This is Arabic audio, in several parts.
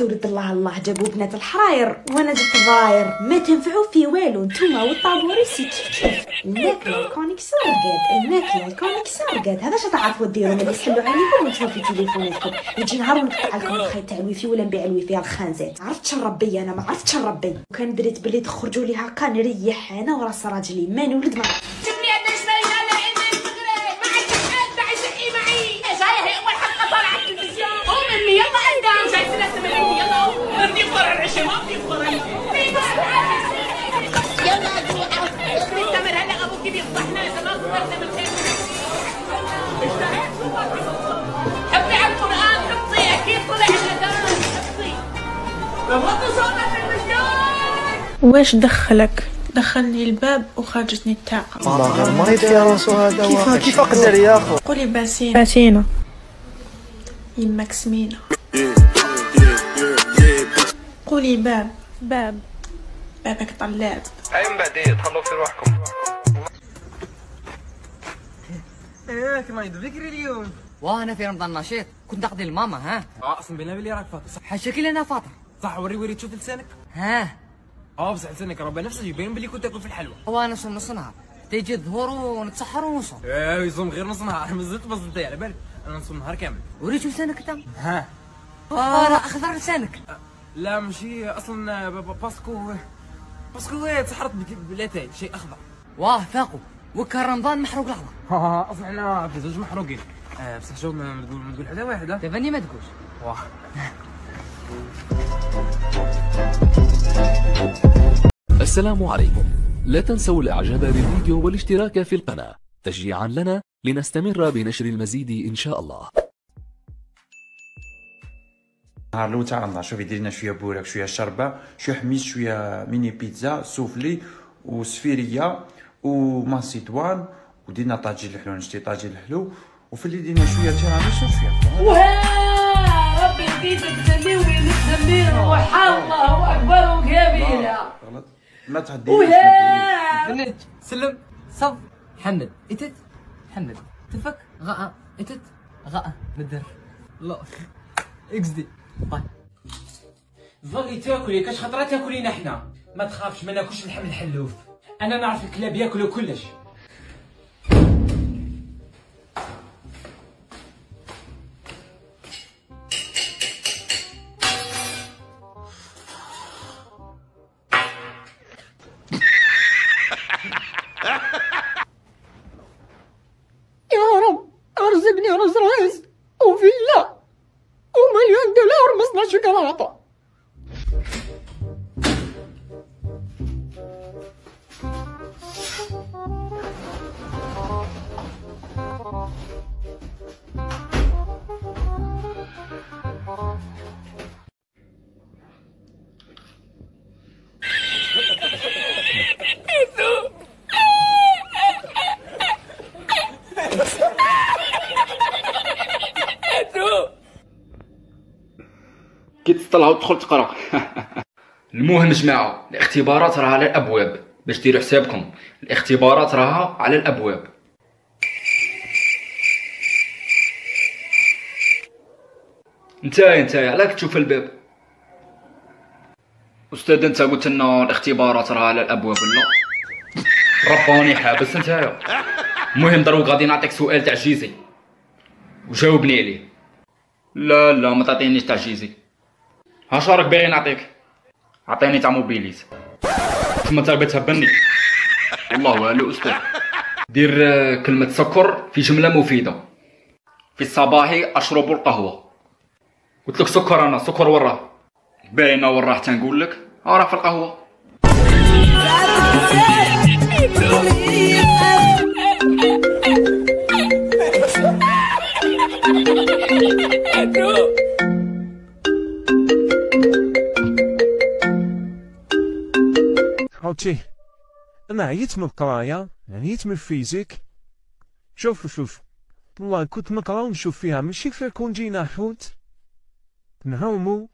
تولد الله جابوا بنات الحراير وانا جبت الضراير ما تنفعوا في والو نتوما والطابوري سي كيف الماكله الكونيكسيون رقاد الماكله الكونيكسيون رقاد هذا اش تعرفوا ديروا ملي تحلوا عليكم وانتم في تليفوناتكم يجي نهار ونقطع لكم الخيط تاع الويفي ولا نبيع الويفي الخنزات عرفت ربي انا ما عرفتش ربي وكان دريت بلي تخرجوا لي هكا نريح انا وراس راجلي ما نولد ما واش دخلك؟ دخلني الباب وخرجتني الطاقة. مريض يا راسو هذا كيف قدر يا اخو؟ قولي باسينة يماك سمينة. قولي بابك طلات. اي من بعدين تخلوا في روحكم. ياك ما يدبكري اليوم. وانا في رمضان نشيط كنت اقضي لماما ها. اقسم بالله بلي راك فاطر صح. حاشاكي انا فاطر. صح وري تشوف لسانك. ها بصح لسانك ربي نفسه يبين بلي كنت تاكل في الحلوى. وانا نصوم نص نهار تيجي الظهور ونتسحر ونصوم. يصوم غير نص نهار مازلت بزلتي على بالك انا نصوم نهار كامل. وريت لسانك انت. ها راه اخضر لسانك. لا ماشي اصلا باسكو تسحرت بلاتاي شيء اخضر. واه فاقو وكان رمضان محروق لحظه. اصلا حنا في زوج محروقين. بصح شوف ما تقول حدا واحد. تفني ما تقولش. واه السلام عليكم. لا تنسوا الاعجاب بالفيديو والاشتراك في القناة تشجيعا لنا لنستمر بنشر المزيد ان شاء الله. النهار الاول تاع رمضان شوفي درنا شويه بوراك شويه شربه شويه حميص شويه ميني بيتزا سوفلي وسفيريه وماسيدوان ودينا طاجين الحلو نشتي طاجين الحلو وفي اللي دينا شويه تيراميسو شويه وها ربي يزيدك جميل ويزيد جميل الله اكبر وكبيره. غلط ما تهدي فنيت سلم صب حمد اتت حمد تفك غاء اتت غاء ندر لا اكس دي باي. بغي تاكلي كاش خطره تاكلينا حنا ما تخافش ما ناكلش اللحم الحلوف انا نعرف الكلاب ياكلوا كلش. يا رب ارزقني رز رايز وفيلا ومليون دولار مصنع شوكولاته. كي تطلع وتدخل تقرا. المهم جماعه الاختبارات راها على الابواب باش ديروا حسابكم الاختبارات راها على الابواب. نتايا علاك تشوف الباب استاذ انت قلت لنا الاختبارات راها على الابواب ولا رباني حابس نتايا. المهم دروك غادي نعطيك سؤال تعجيزي وجاوبني عليه. لا ما تعطينيش تعجيزي. هاش راك باغي نعطيك؟ عطيني تاع موبيليز كما انت بغيت تهبني. والله والو استاذ. دير كلمة سكر في جملة مفيدة. في الصباح اشرب القهوة. قلت لك سكر انا سكر وراه باينه وراه تنقول لك راه في القهوة. خوتي انا عييت من القرايه عييت من الفيزيك. شوف والله كنت نقرا ونشوف فيها ماشي فيها كون جينا حوت نهومو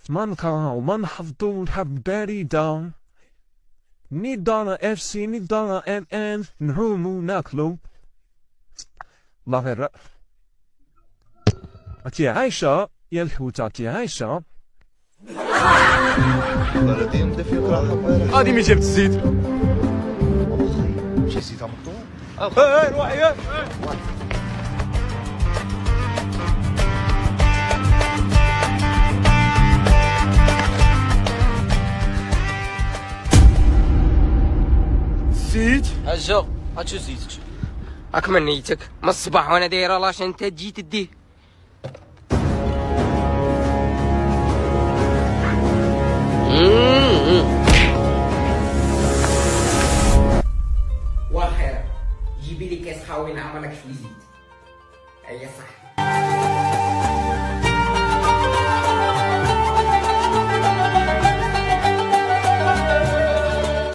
ما نقرا وما نحفظو ونحب بارده ني دارا اف سي ني دارا ان نهومو ناكلو. الله غير عتي عايشه يا الحوت عتي عايشه هادي مين جابت الزيت؟ مشي زيت مقطوع. روح يا زيت. اجا هاتشو زيتك راك من نيتك من الصباح وانا دايره لاش انت تجي تديه. والخير جيبي لي كاس خاوي نعمر لك شويه زيت. اي صح.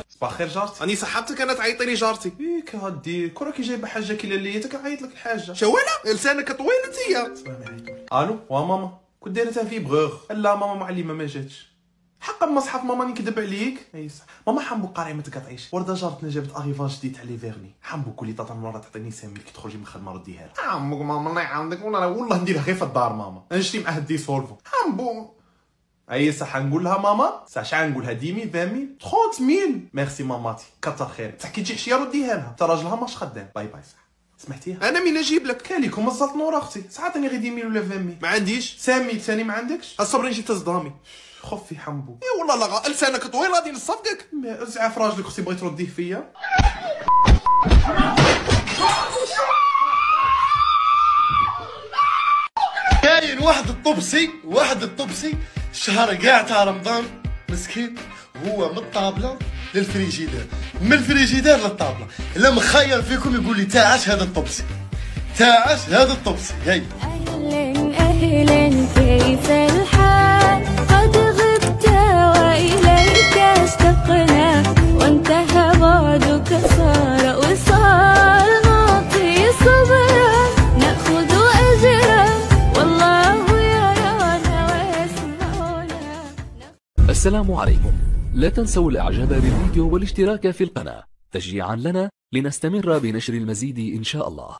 صباح الخير جارتي. راني صحبتك انا تعيطي لي جارتي. ياك هادي كون كي جايبه حاجه كي ليتك عيط لك الحاجه. شوالا لسانك طويل انتيا. السلام عليكم. الو ماما كنت دايره في بغوغ. لا ماما معلمه ما جاتش. حقا مصحف ماما نكذب عليك. اي صح ماما حنبو قاري ما تقطعيش. ورده جارتنا جابت اريفاج جديد تاع لي فيرني. حنبو كل طاطا من ورا تعطيني سامي كي تخرجي من الخدمه رديها لها. عمك ماما الله يعاونك والله نديرها غير في الدار ماما. نشتي معاه ديسولفو. حنبو اي صح نقول لها ماما صح شحال نقولها 10000 20000 30000. ميرسي ماماتي كثر خيرك. صح كي تجي حشيه رديها لها حتى راجلها ماش خدام. باي باي صح. سمعتيها انا مين نجيب لك كاليكم الزلط نور اختي. ساعات راني غير 10000 ولا 20000 ما عنديش. سامي ثاني ما عندكش. الصبر نجي تصدامي خفي حنبو. اي والله لا لسانك طويل غادي نصفقك. زعف راجلك اختي بغيت ترديه فيا. كاين واحد الطبسي الشهر كاع تاع رمضان مسكين هو من الطابله للفريجيدير من الفريجيدير للطابله. الا مخير فيكم يقول لي تاعش هذا الطبسي هاي. اهلا كيف الحال قد غبت واليك اشتقنا وانتهى بعدك صار وصال نعطي صبرا ناخذ اجرا والله يرانا ويسمعنا. السلام عليكم. لا تنسوا الاعجاب بالفيديو والاشتراك في القناة تشجيعا لنا لنستمر بنشر المزيد إن شاء الله.